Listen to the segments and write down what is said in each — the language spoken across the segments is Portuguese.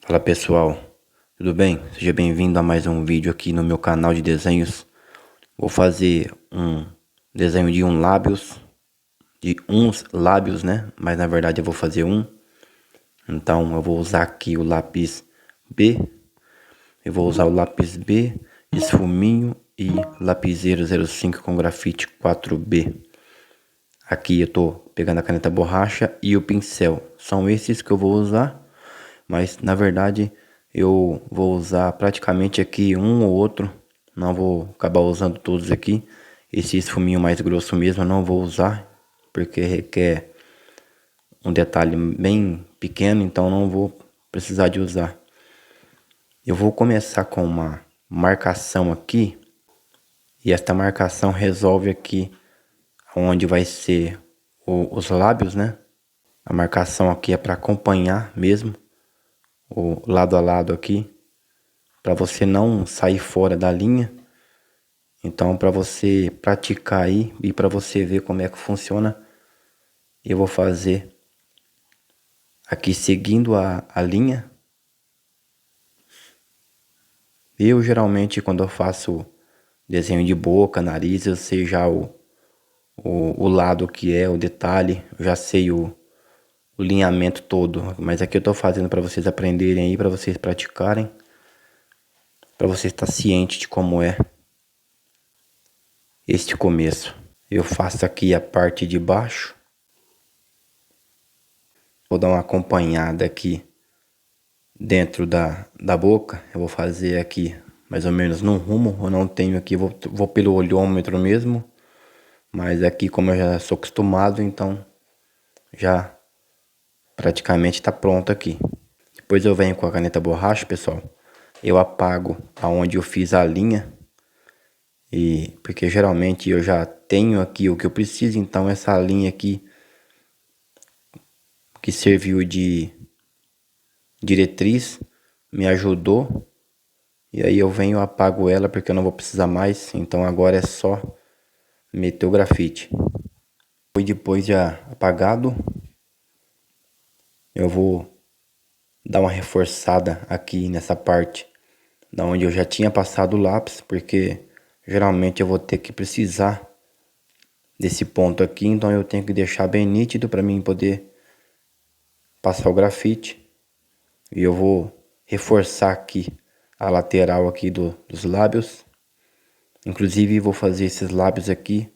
Fala pessoal, tudo bem? Seja bem-vindo a mais um vídeo aqui no meu canal de desenhos. Vou fazer um desenho de uns lábios, né? Mas na verdade eu vou fazer um. Então eu vou usar aqui o lápis B. Eu vou usar o lápis B, esfuminho e lapiseiro 05 com grafite 4B. Aqui eu tô pegando a caneta borracha e o pincel. São esses que eu vou usar. Mas na verdade eu vou usar praticamente aqui um ou outro. Não vou acabar usando todos aqui. Esse esfuminho mais grosso mesmo eu não vou usar, porque requer um detalhe bem pequeno, então não vou precisar de usar. Eu vou começar com uma marcação aqui. E esta marcação resolve aqui onde vai ser os lábios, né? A marcação aqui é para acompanhar mesmo o lado a lado aqui, para você não sair fora da linha. Então, para você praticar aí e para você ver como é que funciona, eu vou fazer aqui seguindo a linha. Eu geralmente quando eu faço desenho de boca, nariz, eu sei já o lado que é, o detalhe, eu já sei o linhamento todo. Mas aqui eu tô fazendo para vocês aprenderem aí, para vocês praticarem, para você estar ciente de como é este começo. Eu faço aqui a parte de baixo. Vou dar uma acompanhada aqui dentro da boca. Eu vou fazer aqui mais ou menos no rumo. Eu não tenho aqui, vou pelo olhômetro mesmo. Mas aqui como eu já sou acostumado, então já praticamente está pronto aqui. Depois eu venho com a caneta borracha, pessoal. Eu apago aonde eu fiz a linha. E porque geralmente eu já tenho aqui o que eu preciso, então essa linha aqui que serviu de diretriz me ajudou. E aí eu venho e apago ela porque eu não vou precisar mais. Então agora é só meter o grafite. E depois de apagado, eu vou dar uma reforçada aqui nessa parte da onde eu já tinha passado o lápis, porque geralmente eu vou ter que precisar desse ponto aqui, então eu tenho que deixar bem nítido para mim poder passar o grafite. E eu vou reforçar aqui a lateral aqui dos lábios. Inclusive vou fazer esses lábios aqui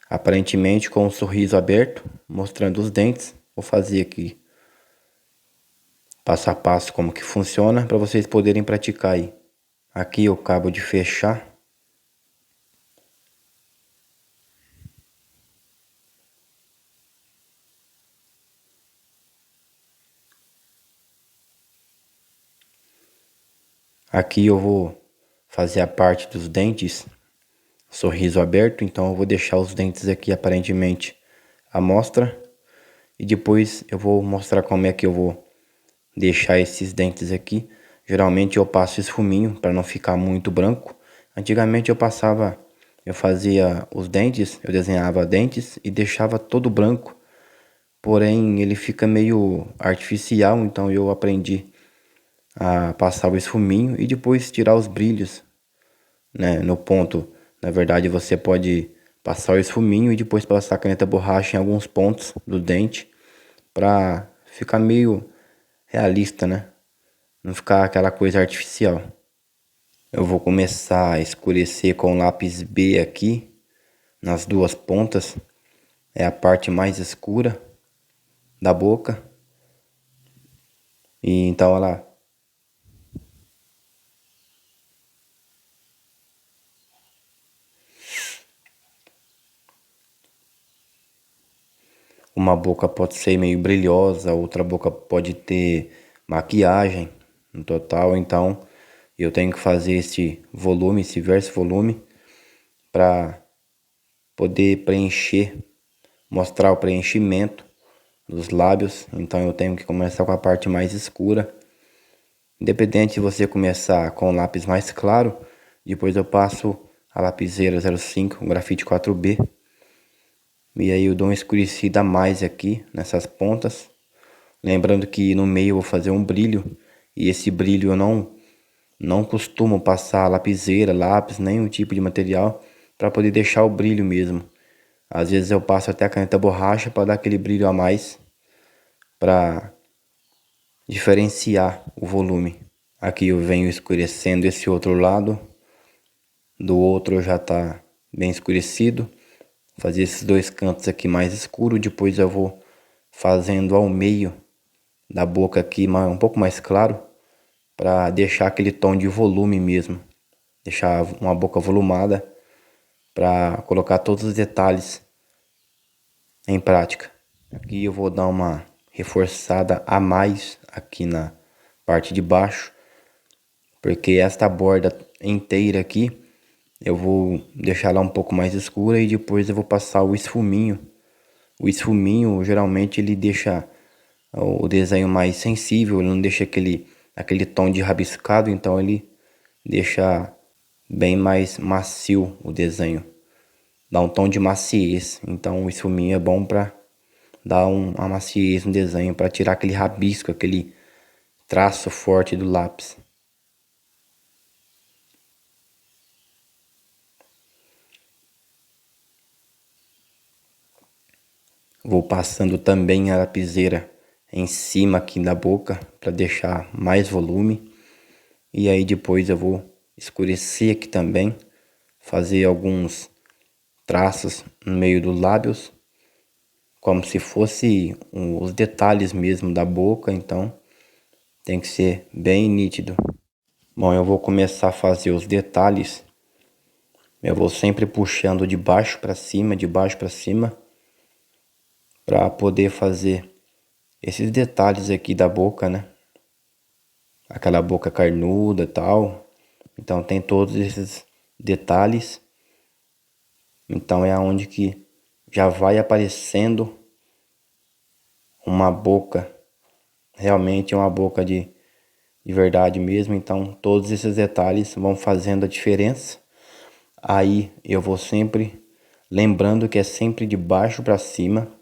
aparentemente com um sorriso aberto, mostrando os dentes. Vou fazer aqui passo a passo como que funciona para vocês poderem praticar aí. Aqui eu acabo de fechar. Aqui eu vou fazer a parte dos dentes, sorriso aberto, então eu vou deixar os dentes aqui aparentemente à mostra. E depois eu vou mostrar como é que eu vou deixar esses dentes aqui. Geralmente eu passo esfuminho para não ficar muito branco. Antigamente eu fazia os dentes, eu desenhava dentes e deixava todo branco. Porém ele fica meio artificial, então eu aprendi a passar o esfuminho e depois tirar os brilhos, né, no ponto. Na verdade você pode passar o esfuminho e depois passar a caneta borracha em alguns pontos do dente para ficar meio realista, né? Não ficar aquela coisa artificial. Eu vou começar a escurecer com o lápis B aqui, nas duas pontas. É a parte mais escura da boca. E então ela... Uma boca pode ser meio brilhosa, outra boca pode ter maquiagem no total. Então eu tenho que fazer esse volume, esse verso volume, para poder preencher, mostrar o preenchimento dos lábios. Então eu tenho que começar com a parte mais escura. Independente se você começar com o lápis mais claro, depois eu passo a lapiseira 05, grafite 4B. E aí eu dou uma escurecida a mais aqui nessas pontas. Lembrando que no meio eu vou fazer um brilho E esse brilho eu não costumo passar lapiseira, lápis, nenhum tipo de material para poder deixar o brilho mesmo. Às vezes eu passo até a caneta borracha para dar aquele brilho a mais, para diferenciar o volume. Aqui eu venho escurecendo esse outro lado, do outro já tá bem escurecido. Fazer esses dois cantos aqui mais escuro, depois eu vou fazendo ao meio da boca aqui um pouco mais claro, para deixar aquele tom de volume mesmo, deixar uma boca volumada para colocar todos os detalhes em prática. Aqui eu vou dar uma reforçada a mais aqui na parte de baixo, porque esta borda inteira aqui eu vou deixar ela um pouco mais escura e depois eu vou passar o esfuminho. O esfuminho geralmente ele deixa o desenho mais sensível, ele não deixa aquele tom de rabiscado, então ele deixa bem mais macio o desenho, dá um tom de maciez. Então o esfuminho é bom para dar uma maciez no desenho, para tirar aquele rabisco, aquele traço forte do lápis. Vou passando também a lapiseira em cima aqui da boca para deixar mais volume. E aí depois eu vou escurecer aqui também, fazer alguns traços no meio dos lábios, como se fosse os detalhes mesmo da boca, então tem que ser bem nítido. Bom, eu vou começar a fazer os detalhes. Eu vou sempre puxando de baixo para cima, para poder fazer esses detalhes aqui da boca, né? Aquela boca carnuda e tal. Então tem todos esses detalhes. Então é aonde que já vai aparecendo uma boca, realmente uma boca de verdade mesmo. Então todos esses detalhes vão fazendo a diferença. Aí eu vou sempre lembrando que é sempre de baixo para cima.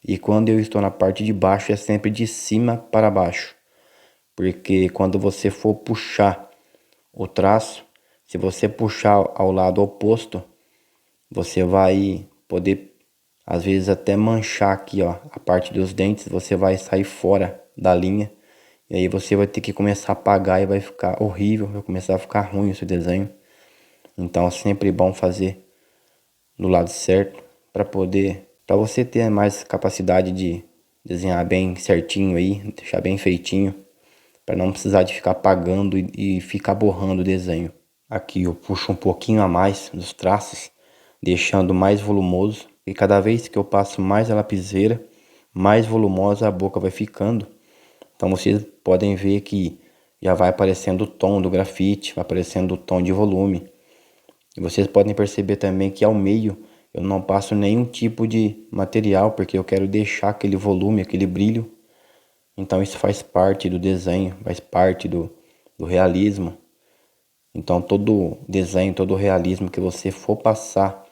E quando eu estou na parte de baixo é sempre de cima para baixo. Porque quando você for puxar o traço, se você puxar ao lado oposto, você vai poder às vezes até manchar aqui, ó, a parte dos dentes, você vai sair fora da linha. E aí você vai ter que começar a apagar e vai ficar horrível, vai começar a ficar ruim o seu desenho. Então é sempre bom fazer do lado certo para você ter mais capacidade de desenhar bem certinho aí, deixar bem feitinho, para não precisar de ficar apagando e ficar borrando o desenho. Aqui eu puxo um pouquinho a mais dos traços, deixando mais volumoso, e cada vez que eu passo mais a lapiseira, mais volumosa a boca vai ficando. Então vocês podem ver que já vai aparecendo o tom do grafite, vai aparecendo o tom de volume. E vocês podem perceber também que ao meio eu não passo nenhum tipo de material, porque eu quero deixar aquele volume, aquele brilho. Então isso faz parte do desenho, faz parte do realismo. Então todo desenho, todo realismo que você for passar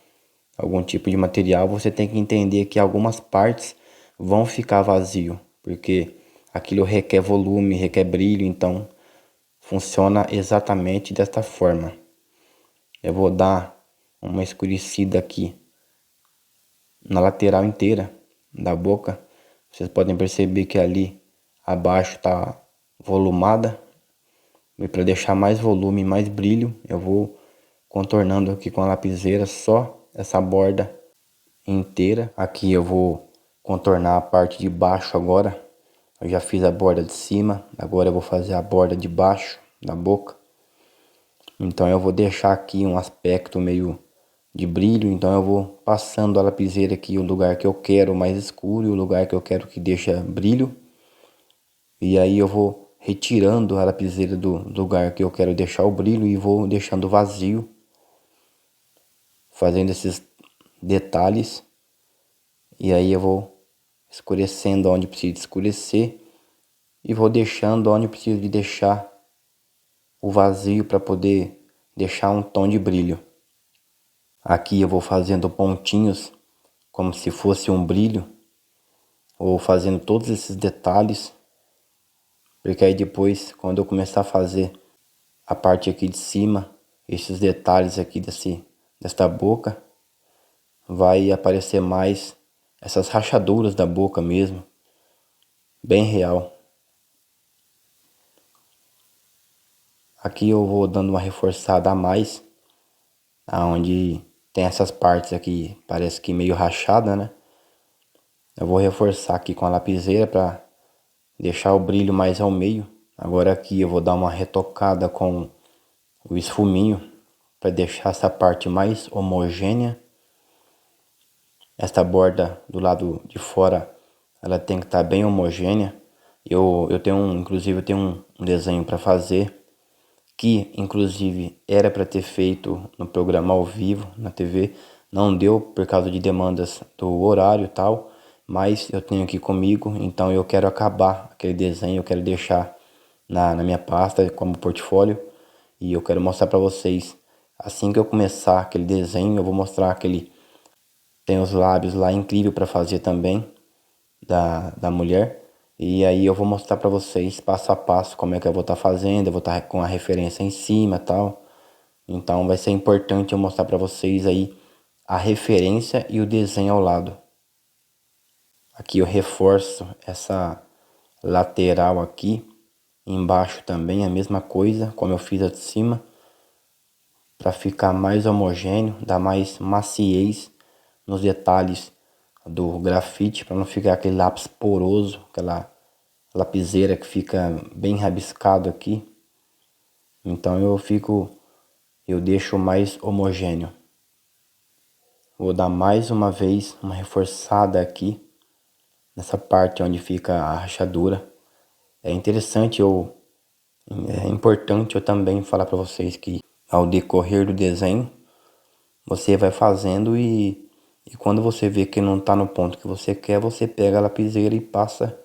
algum tipo de material, você tem que entender que algumas partes vão ficar vazio, porque aquilo requer volume, requer brilho, então funciona exatamente desta forma. Eu vou dar uma escurecida aqui na lateral inteira da boca. Vocês podem perceber que ali abaixo está volumada. E para deixar mais volume, mais brilho, eu vou contornando aqui com a lapiseira só essa borda inteira. Aqui eu vou contornar a parte de baixo agora. Eu já fiz a borda de cima, agora eu vou fazer a borda de baixo da boca. Então eu vou deixar aqui um aspecto meio de brilho, então eu vou passando a lapiseira aqui o lugar que eu quero mais escuro e o lugar que eu quero que deixa brilho. E aí eu vou retirando a lapiseira do lugar que eu quero deixar o brilho e vou deixando vazio, fazendo esses detalhes. E aí eu vou escurecendo onde precisa escurecer e vou deixando onde precisa de deixar o vazio para poder deixar um tom de brilho. Aqui eu vou fazendo pontinhos como se fosse um brilho, ou fazendo todos esses detalhes porque aí depois, quando eu começar a fazer a parte aqui de cima, esses detalhes aqui desta boca, vai aparecer mais essas rachaduras da boca mesmo, bem real. Aqui eu vou dando uma reforçada a mais, aonde tem essas partes aqui, parece que meio rachada, né? Eu vou reforçar aqui com a lapiseira para deixar o brilho mais ao meio. Agora aqui eu vou dar uma retocada com o esfuminho para deixar essa parte mais homogênea. Esta borda do lado de fora, ela tem que estar bem homogênea. Inclusive eu tenho um desenho para fazer, que inclusive era para ter feito no programa ao vivo na TV, não deu por causa de demandas do horário e tal, mas eu tenho aqui comigo, então eu quero acabar aquele desenho, eu quero deixar na minha pasta como portfólio, e eu quero mostrar para vocês, assim que eu começar aquele desenho, eu vou mostrar aquele, tem os lábios lá incrível para fazer também, da mulher. E aí eu vou mostrar para vocês passo a passo como é que eu vou estar fazendo, eu vou estar com a referência em cima e tal. Então vai ser importante eu mostrar para vocês aí a referência e o desenho ao lado. Aqui eu reforço essa lateral aqui, embaixo também a mesma coisa, como eu fiz a de cima, para ficar mais homogêneo, dar mais maciez nos detalhes do grafite, para não ficar aquele lápis poroso, aquela lapiseira que fica bem rabiscado aqui. Então eu deixo mais homogêneo. Vou dar mais uma vez uma reforçada aqui nessa parte onde fica a rachadura. É interessante, é importante eu também falar para vocês que ao decorrer do desenho você vai fazendo e quando você vê que não está no ponto que você quer, você pega a lapiseira e passa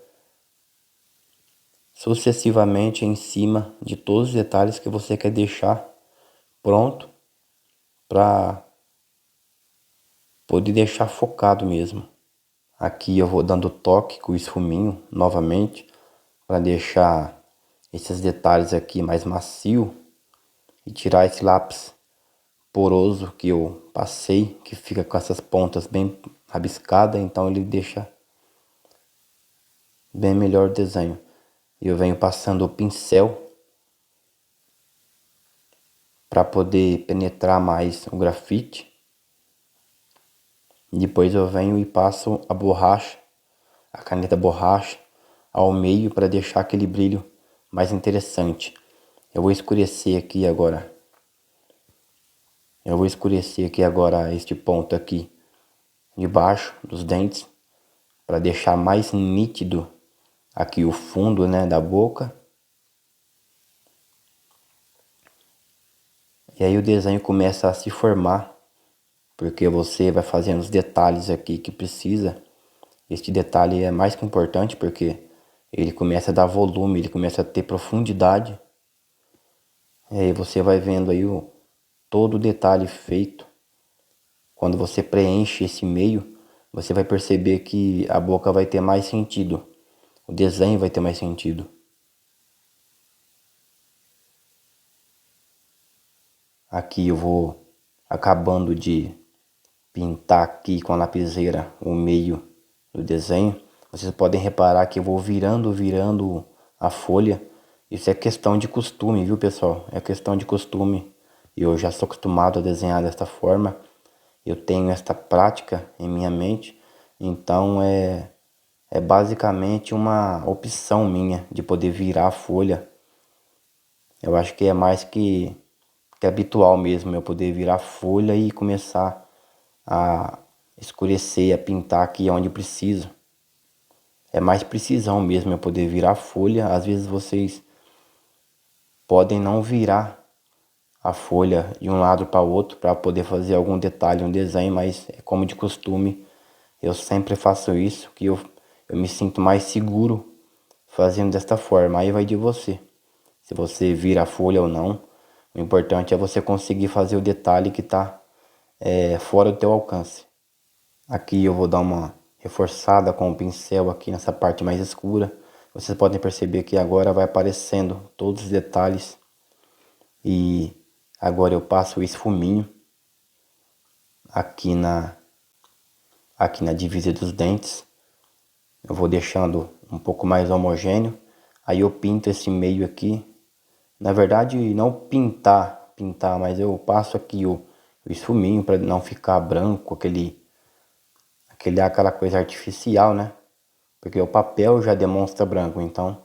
sucessivamente em cima de todos os detalhes que você quer deixar pronto para poder deixar focado mesmo. Aqui eu vou dando toque com o esfuminho novamente para deixar esses detalhes aqui mais macio e tirar esse lápis poroso que eu passei, que fica com essas pontas bem rabiscadas, então ele deixa bem melhor o desenho. Eu venho passando o pincel para poder penetrar mais o grafite. Depois eu venho e passo a borracha, a caneta borracha, ao meio para deixar aquele brilho mais interessante. Eu vou escurecer aqui agora. Este ponto aqui de baixo dos dentes para deixar mais nítido aqui o fundo, né, da boca. E aí o desenho começa a se formar, porque você vai fazendo os detalhes aqui que precisa. Este detalhe é mais que importante porque ele começa a dar volume, ele começa a ter profundidade. E aí você vai vendo aí todo o detalhe feito. Quando você preenche esse meio, você vai perceber que a boca vai ter mais sentido. O desenho vai ter mais sentido. Aqui eu vou acabando de pintar aqui com a lapiseira o meio do desenho. Vocês podem reparar que eu vou virando a folha. Isso é questão de costume, viu, pessoal? É questão de costume. Eu já sou acostumado a desenhar desta forma. Eu tenho esta prática em minha mente. Então é basicamente uma opção minha de poder virar a folha. Eu acho que é mais que habitual mesmo eu poder virar a folha e começar a escurecer, a pintar aqui onde preciso. É mais precisão mesmo eu poder virar a folha. Às vezes vocês podem não virar a folha de um lado para o outro para poder fazer algum detalhe, um desenho, mas é como de costume. Eu sempre faço isso, que eu me sinto mais seguro fazendo desta forma. Aí vai de você. Se você vira a folha ou não, o importante é você conseguir fazer o detalhe que está fora do teu alcance. Aqui eu vou dar uma reforçada com o pincel aqui nessa parte mais escura. Vocês podem perceber que agora vai aparecendo todos os detalhes. E agora eu passo o esfuminho aqui na divisa dos dentes. Eu vou deixando um pouco mais homogêneo. Aí eu pinto esse meio aqui. Na verdade, não pintar, mas eu passo aqui o esfuminho para não ficar branco, aquela coisa artificial, né? Porque o papel já demonstra branco, então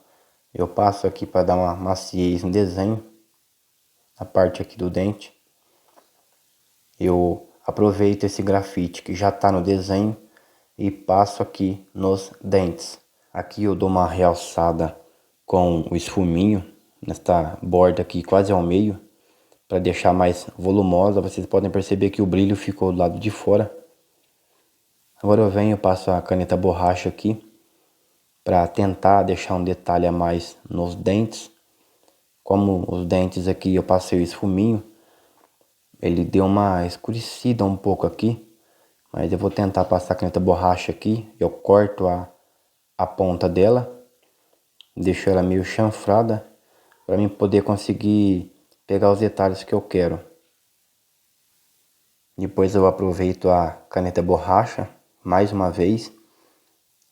eu passo aqui para dar uma maciez no desenho, a parte aqui do dente. Eu aproveito esse grafite que já está no desenho e passo aqui nos dentes. Aqui eu dou uma realçada com o esfuminho nesta borda aqui quase ao meio, para deixar mais volumosa. Vocês podem perceber que o brilho ficou do lado de fora. Agora eu venho e passo a caneta borracha aqui para tentar deixar um detalhe a mais nos dentes. Como os dentes aqui eu passei o esfuminho, ele deu uma escurecida um pouco aqui, mas eu vou tentar passar a caneta borracha aqui. Eu corto a ponta dela, deixo ela meio chanfrada para mim poder conseguir pegar os detalhes que eu quero. Depois eu aproveito a caneta borracha mais uma vez.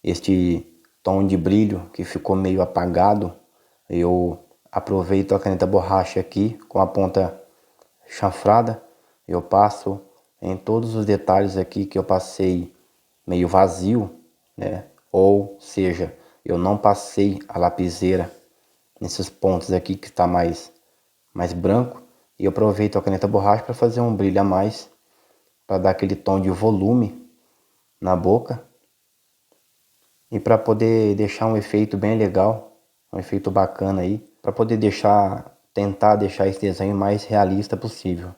Este tom de brilho que ficou meio apagado, eu aproveito a caneta borracha aqui com a ponta chanfrada. Eu passo em todos os detalhes aqui que eu passei meio vazio, né? Ou seja, eu não passei a lapiseira nesses pontos aqui que está mais branco. E eu aproveito a caneta borracha para fazer um brilho a mais, para dar aquele tom de volume na boca. E para poder deixar um efeito bem legal, um efeito bacana aí, para poder tentar deixar esse desenho mais realista possível.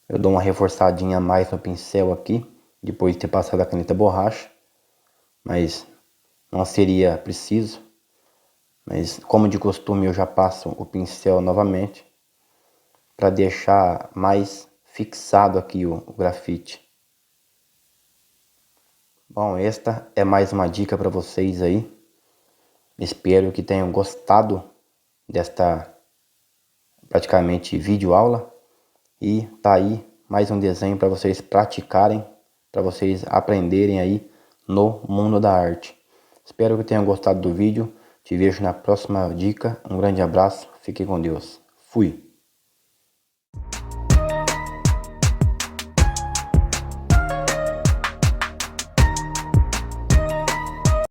Eu dou uma reforçadinha a mais no pincel aqui, depois de ter passado a caneta borracha, mas não seria preciso. Mas como de costume eu já passo o pincel novamente, para deixar mais fixado aqui o grafite. Bom, esta é mais uma dica para vocês aí. Espero que tenham gostado desta praticamente vídeo aula. E tá aí mais um desenho para vocês praticarem, para vocês aprenderem aí no mundo da arte. Espero que tenham gostado do vídeo. Te vejo na próxima dica. Um grande abraço. Fique com Deus. Fui.